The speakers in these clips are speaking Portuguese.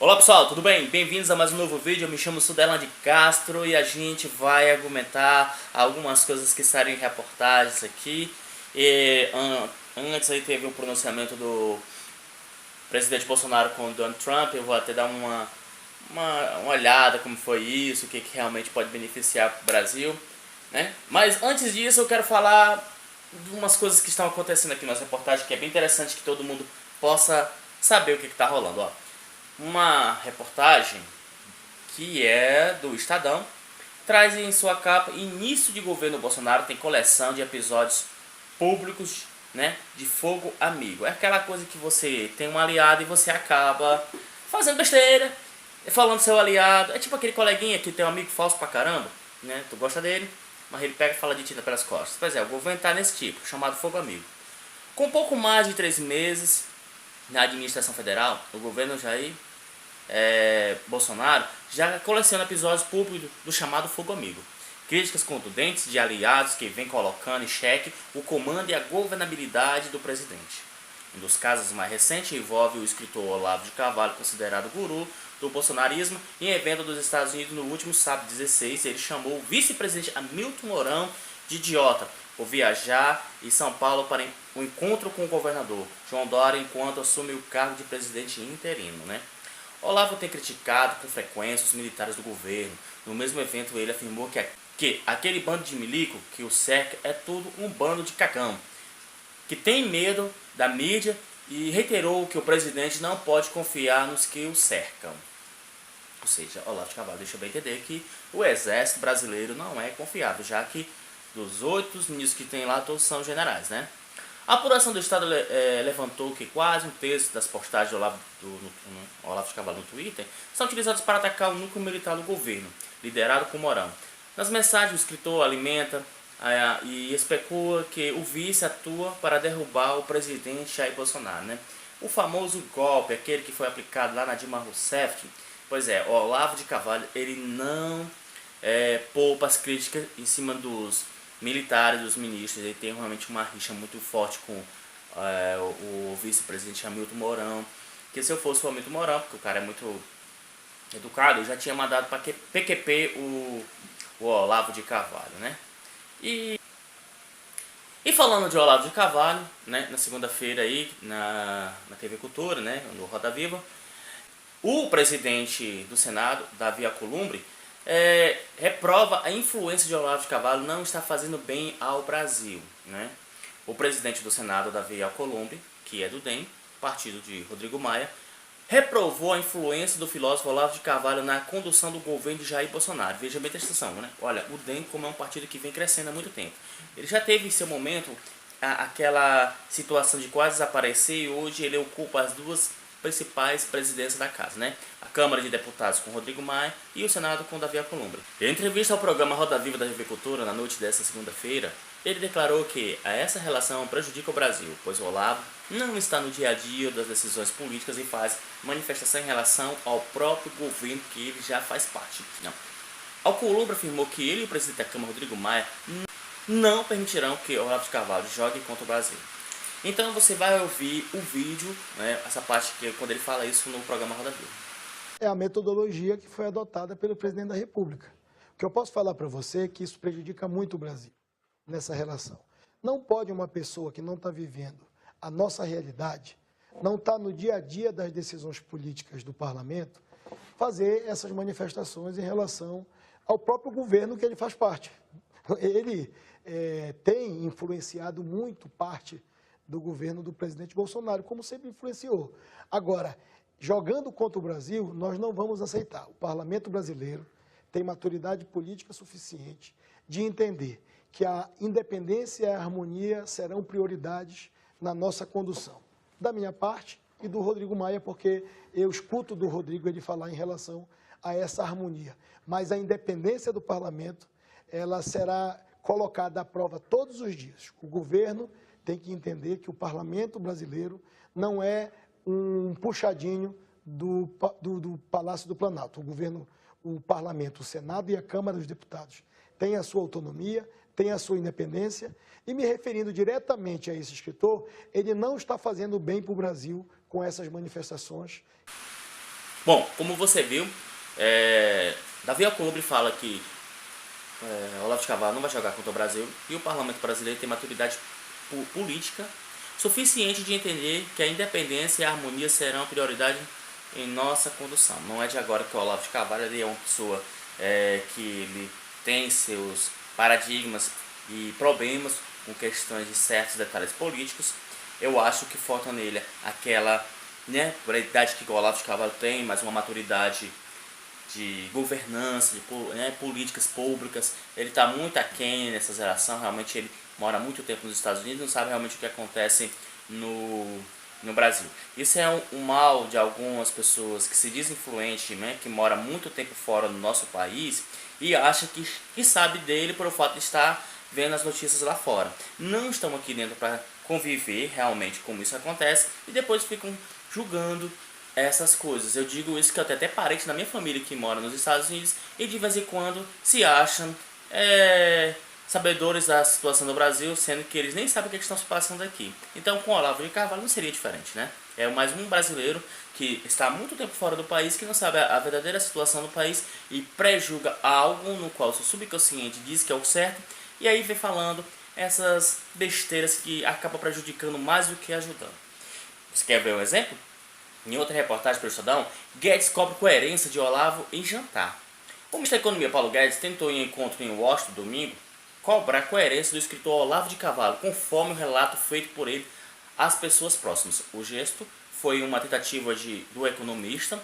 Olá pessoal, tudo bem? Bem-vindos a mais um novo vídeo. Eu me chamo Sudelan de Castro e a gente vai argumentar algumas coisas que saíram em reportagens aqui. Antes aí teve o pronunciamento do presidente Bolsonaro com o Donald Trump. Eu vou até dar uma olhada como foi isso, o que realmente pode beneficiar o Brasil, né? Mas antes disso eu quero falar de umas coisas que estão acontecendo aqui nas reportagens, que é bem interessante que todo mundo possa saber o que está rolando, ó. Uma reportagem que é do Estadão traz em sua capa: início de governo Bolsonaro tem coleção de episódios públicos, né, de fogo amigo. É aquela coisa que você tem um aliado e você acaba fazendo besteira, falando do seu aliado. É tipo aquele coleguinha que tem um amigo falso pra caramba, né? Tu gosta dele, mas ele pega e fala de ti pelas costas. Pois é, o governo tá nesse tipo, chamado fogo amigo. Com pouco mais de 3 meses na administração federal, o governo Jair Bolsonaro já coleciona episódios públicos do chamado fogo amigo. Críticas contundentes de aliados que vem colocando em xeque o comando e a governabilidade do presidente. Um dos casos mais recentes envolve o escritor Olavo de Carvalho, considerado guru do bolsonarismo. Em evento dos Estados Unidos no último sábado 16, ele chamou o vice-presidente Hamilton Mourão de idiota por viajar em São Paulo para um encontro com o governador João Dória enquanto assume o cargo de presidente interino, né? Olavo tem criticado com frequência os militares do governo. No mesmo evento ele afirmou que aquele bando de milico que o cerca é tudo um bando de cagão, que tem medo da mídia, e reiterou que o presidente não pode confiar nos que o cercam. Ou seja, Olavo de Carvalho deixa bem entender que o exército brasileiro não é confiável, já que dos 8 ministros que tem lá, todos são generais, né? A apuração do Estado levantou que quase um terço das postagens de Olavo de Carvalho no Twitter são utilizadas para atacar o núcleo militar do governo, liderado por Mourão. Nas mensagens, o escritor alimenta e especula que o vice atua para derrubar o presidente Jair Bolsonaro, né? O famoso golpe, aquele que foi aplicado lá na Dilma Rousseff. Pois é, o Olavo de Carvalho, ele não poupa as críticas em cima dos militares, dos ministros. Ele tem realmente uma rixa muito forte com o vice-presidente Hamilton Mourão. Que se eu fosse o Hamilton Mourão, porque o cara é muito educado, eu já tinha mandado para PQP o Olavo de Carvalho, né? E falando de Olavo de Carvalho, né, na segunda-feira aí, na TV Cultura, né, no Roda Viva, o presidente do Senado, Davi Alcolumbre, reprova a influência de Olavo de Carvalho não está fazendo bem ao Brasil, né? O presidente do Senado, Davi Alcolumbre, que é do DEM, partido de Rodrigo Maia, reprovou a influência do filósofo Olavo de Carvalho na condução do governo de Jair Bolsonaro. Veja bem a atenção, né? Olha, o DEM, como é um partido que vem crescendo há muito tempo, ele já teve em seu momento aquela situação de quase desaparecer, e hoje ele ocupa as duas principais presidências da casa, né? A Câmara de Deputados com Rodrigo Maia e o Senado com Davi Alcolumbre. Em entrevista ao programa Roda Viva da TV Cultura na noite desta segunda-feira, ele declarou que essa relação prejudica o Brasil, pois o Olavo não está no dia a dia das decisões políticas e faz manifestação em relação ao próprio governo que ele já faz parte. Não. Alcolumbre afirmou que ele e o presidente da Câmara, Rodrigo Maia, não permitirão que Olavo de Carvalho jogue contra o Brasil. Então você vai ouvir o vídeo, né, essa parte que quando ele fala isso no programa Roda Viva. É a metodologia que foi adotada pelo presidente da República. O que eu posso falar para você é que isso prejudica muito o Brasil nessa relação. Não pode uma pessoa que não está vivendo a nossa realidade, não está no dia a dia das decisões políticas do parlamento, fazer essas manifestações em relação ao próprio governo que ele faz parte. Ele tem influenciado muito parte do governo do presidente Bolsonaro, como sempre influenciou. Agora, jogando contra o Brasil, nós não vamos aceitar. O parlamento brasileiro tem maturidade política suficiente de entender que a independência e a harmonia serão prioridades na nossa condução. Da minha parte e do Rodrigo Maia, porque eu escuto do Rodrigo ele falar em relação a essa harmonia. Mas a independência do parlamento, ela será colocada à prova todos os dias. O governo tem que entender que o parlamento brasileiro não é um puxadinho do Palácio do Planalto. O parlamento, o Senado e a Câmara dos Deputados têm a sua autonomia, têm a sua independência, e me referindo diretamente a esse escritor, ele não está fazendo bem para o Brasil com essas manifestações. Bom, como você viu, Davi Alcolumbre fala que Olavo de Carvalho não vai jogar contra o Brasil e o parlamento brasileiro tem maturidade política suficiente de entender que a independência e a harmonia serão prioridade em nossa condução. Não é de agora que o Olavo de Carvalho ele é uma pessoa que ele tem seus paradigmas e problemas com questões de certos detalhes políticos. Eu acho que falta nele aquela, por a idade que o Olavo de Carvalho tem, mas uma maturidade de governança, de políticas públicas. Ele está muito aquém nessa geração. Realmente ele mora muito tempo nos Estados Unidos e não sabe realmente o que acontece no Brasil. Isso é um mal de algumas pessoas que se dizem influentes, que mora muito tempo fora do nosso país e acha que sabe dele por o fato de estar vendo as notícias lá fora. Não estão aqui dentro para conviver realmente como isso acontece e depois ficam julgando essas coisas. Eu digo isso que eu tenho até parentes na minha família que mora nos Estados Unidos e de vez em quando se acham sabedores da situação do Brasil, sendo que eles nem sabem o que estão se passando aqui. Então com o Olavo de Carvalho não seria diferente, né? É mais um brasileiro que está há muito tempo fora do país, que não sabe a verdadeira situação do país e pré-julga algo no qual o seu subconsciente diz que é o certo e aí vem falando essas besteiras que acabam prejudicando mais do que ajudando. Você quer ver um exemplo? Em outra reportagem pelo Estadão, Guedes cobra coerência de Olavo em jantar. O ministro da Economia Paulo Guedes tentou em encontro em Washington domingo cobrar a coerência do escritor Olavo de Carvalho, conforme o relato feito por ele às pessoas próximas. O gesto foi uma tentativa do economista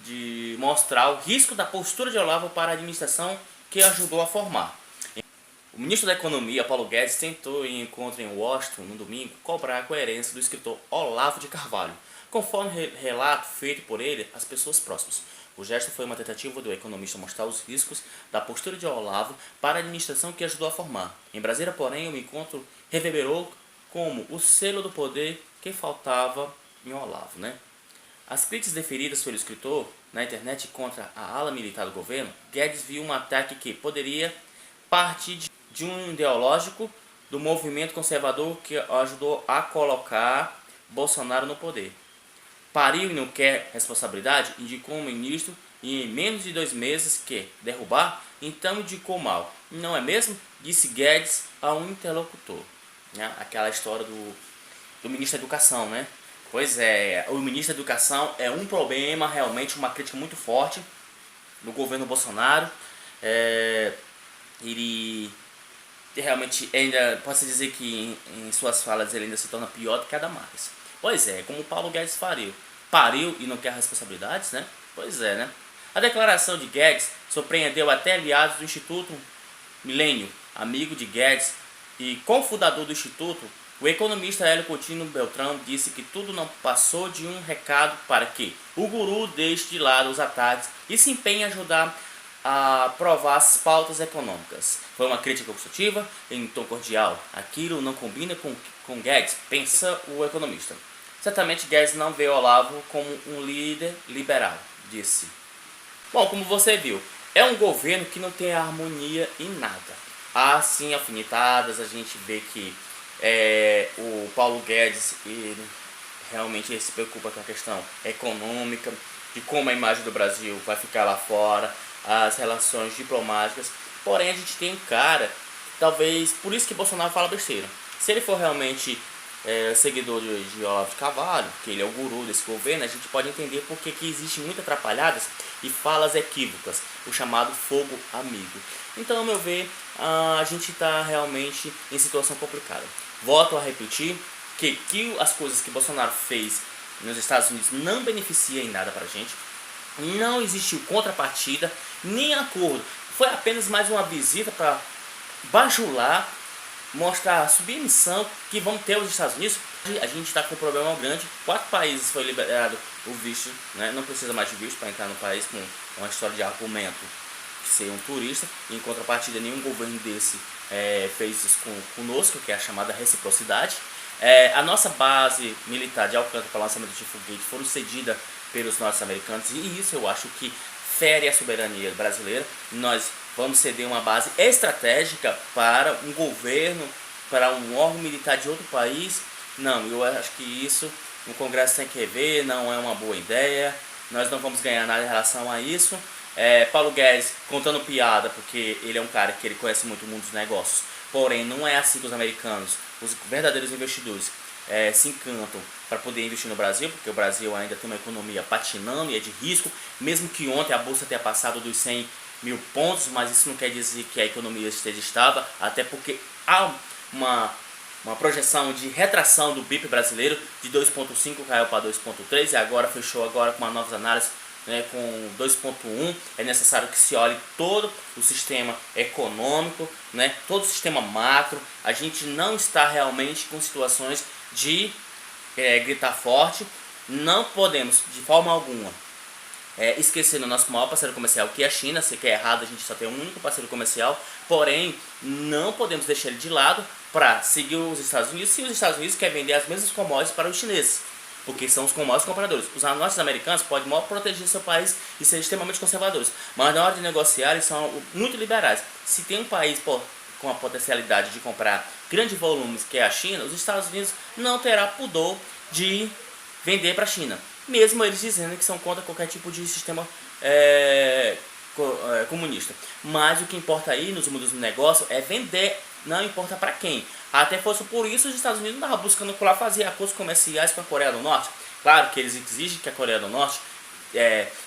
de mostrar o risco da postura de Olavo para a administração que ajudou a formar. O ministro da Economia, Paulo Guedes, tentou em encontro em Washington no domingo cobrar a coerência do escritor Olavo de Carvalho, conforme relato feito por ele às pessoas próximas. O gesto foi uma tentativa do economista mostrar os riscos da postura de Olavo para a administração que ajudou a formar. Em Brasília, porém, o encontro reverberou como o selo do poder que faltava em Olavo, As críticas deferidas pelo escritor na internet contra a ala militar do governo, Guedes viu um ataque que poderia partir de um ideológico do movimento conservador que ajudou a colocar Bolsonaro no poder. Pariu e não quer responsabilidade, indicou um ministro e em menos de 2 meses quer derrubar, então indicou mal. Não é mesmo? Disse Guedes a um interlocutor. Aquela história do ministro da Educação, Pois é, o ministro da Educação é um problema, realmente uma crítica muito forte no governo Bolsonaro. Ele realmente ainda pode-se dizer que em suas falas ele ainda se torna pior do que a Damares. Pois é, como o Paulo Guedes pariu e não quer responsabilidades, Pois é, A declaração de Guedes surpreendeu até aliados do Instituto Milênio, amigo de Guedes e cofundador do Instituto. O economista Hélio Coutinho Beltrão disse que tudo não passou de um recado para que o guru deixe de lado os ataques e se empenhe em ajudar a aprovar as pautas econômicas. Foi uma crítica construtiva em tom cordial. Aquilo não combina com Guedes, pensa o economista. Certamente Guedes não vê Olavo como um líder liberal, disse. Bom, como você viu, é um governo que não tem harmonia em nada. Há sim alfinetadas, a gente vê que o Paulo Guedes realmente ele se preocupa com a questão econômica, de como a imagem do Brasil vai ficar lá fora, as relações diplomáticas. Porém, a gente tem um cara, talvez por isso que Bolsonaro fala besteira. Se ele for realmente seguidor de Olavo de Carvalho, que ele é o guru desse governo, a gente pode entender porque que existe muitas atrapalhadas e falas equívocas, o chamado fogo amigo. Então, ao meu ver, a gente está realmente em situação complicada. Volto a repetir que as coisas que Bolsonaro fez nos Estados Unidos não beneficiam em nada para a gente. Não existiu contrapartida, nem acordo. Foi apenas mais uma visita para bajular, mostrar a submissão que vão ter os Estados Unidos. A gente está com um problema grande. 4 países foi liberado o visto, Não precisa mais de visto para entrar no país com uma história de argumento de ser um turista. Em contrapartida, nenhum governo desse fez isso conosco, que é a chamada reciprocidade. A nossa base militar de Alcântara para lançamento de foguete foram cedida pelos norte-americanos e isso eu acho que fere a soberania brasileira. Nós vamos ceder uma base estratégica para um governo, para um órgão militar de outro país? Não, eu acho que isso o Congresso tem que rever, não é uma boa ideia. nós não vamos ganhar nada em relação a isso. Paulo Guedes contando piada, porque ele é um cara que ele conhece muito o mundo dos negócios. Porém, não é assim que os americanos, os verdadeiros investidores, se encantam para poder investir no Brasil, porque o Brasil ainda tem uma economia patinando e é de risco. Mesmo que ontem a Bolsa tenha passado dos 100 mil pontos, mas isso não quer dizer que a economia esteja estável, até porque há uma projeção de retração do BIP brasileiro de 2,5 caiu para 2,3 e agora fechou agora com uma nova análise, né, com 2,1. É necessário que se olhe todo o sistema econômico, né, todo o sistema macro. A gente não está realmente com situações de gritar forte. Não podemos de forma alguma esquecer o nosso maior parceiro comercial, que é a China. Se quer errado, a gente só tem um único parceiro comercial, porém não podemos deixar ele de lado para seguir os Estados Unidos, se os Estados Unidos querem vender as mesmas commodities para os chineses, porque são os maiores compradores. Os norte-americanos podem mal proteger seu país e ser extremamente conservadores, mas na hora de negociar eles são muito liberais. Se tem um país com a potencialidade de comprar grandes volumes, que é a China, os Estados Unidos não terá pudor de vender para a China, mesmo eles dizendo que são contra qualquer tipo de sistema comunista. Mas o que importa aí nos mundos do negócio é vender, não importa para quem. Até fosse por isso os Estados Unidos estavam buscando por lá fazer acordos comerciais com a Coreia do Norte. Claro que eles exigem que a Coreia do Norte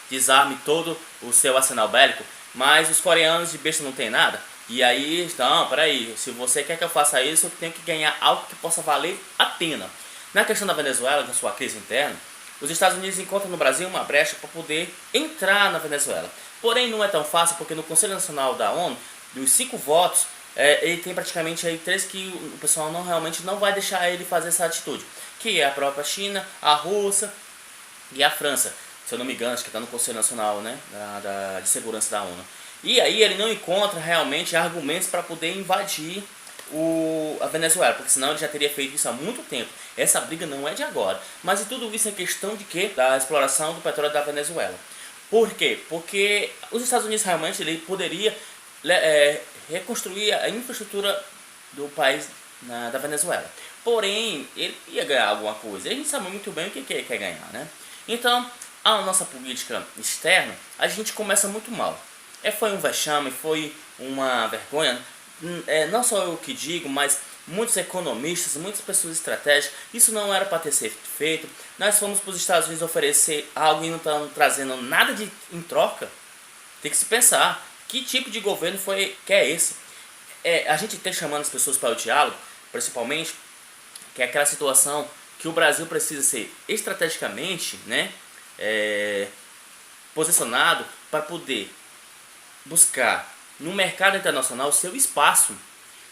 desarme todo o seu arsenal bélico, mas os coreanos de besta não tem nada. E aí, então, peraí, se você quer que eu faça isso, eu tenho que ganhar algo que possa valer a pena. Na questão da Venezuela, da sua crise interna, os Estados Unidos encontram no Brasil uma brecha para poder entrar na Venezuela. Porém, não é tão fácil, porque no Conselho Nacional da ONU, dos 5 votos, ele tem praticamente aí 3 que o pessoal realmente não vai deixar ele fazer essa atitude, que é a própria China, a Rússia e a França. Se eu não me engano, acho que está no Conselho Nacional, né, de Segurança da ONU. E aí ele não encontra realmente argumentos para poder invadir a Venezuela, porque senão ele já teria feito isso há muito tempo. Essa briga não é de agora, mas e tudo isso é questão de quê? Da exploração do petróleo da Venezuela. Por quê? Porque os Estados Unidos realmente ele poderia reconstruir a infraestrutura do país da Venezuela. Porém, ele ia ganhar alguma coisa. A gente sabe muito bem o que ele quer ganhar, né? Então, a nossa política externa, a gente começa muito mal. Foi um vexame, foi uma vergonha. Não só eu que digo, mas muitos economistas, muitas pessoas estratégicas, isso não era para ter sido feito. Nós fomos para os Estados Unidos oferecer algo e não estamos trazendo nada em troca. Tem que se pensar, que tipo de governo que é esse? A gente está chamando as pessoas para o diálogo, principalmente, que é aquela situação que o Brasil precisa ser estrategicamente, né, posicionado para poder buscar no mercado internacional o seu espaço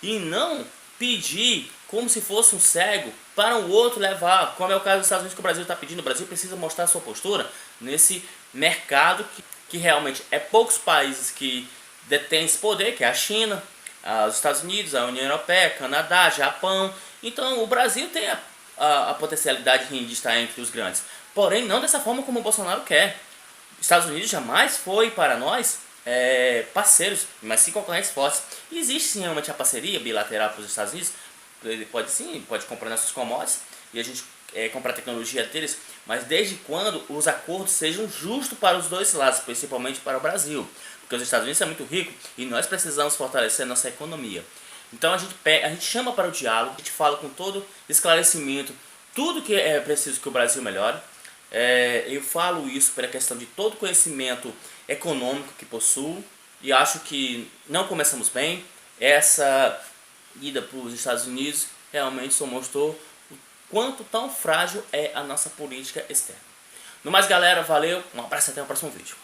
e não pedir como se fosse um cego para o outro levar, como é o caso dos Estados Unidos, que o Brasil está pedindo. O Brasil precisa mostrar a sua postura nesse mercado que realmente poucos países que detêm esse poder, que é a China, os Estados Unidos, a União Europeia, Canadá, Japão. Então o Brasil tem a potencialidade de estar entre os grandes, porém não dessa forma como o Bolsonaro quer. Os Estados Unidos jamais foi para nós parceiros, mas sim concorrentes fortes. E existe sim realmente a parceria bilateral para os Estados Unidos. Ele pode comprar nossas commodities e a gente comprar a tecnologia deles, mas desde quando os acordos sejam justos para os dois lados, principalmente para o Brasil, porque os Estados Unidos são muito ricos e nós precisamos fortalecer a nossa economia. Então a gente chama para o diálogo, a gente fala com todo esclarecimento, tudo que é preciso que o Brasil melhore. Eu falo isso pela questão de todo conhecimento econômico que possuo e acho que não começamos bem. Essa ida para os Estados Unidos realmente só mostrou o quanto tão frágil é a nossa política externa. No mais, galera, valeu, um abraço e até o próximo vídeo.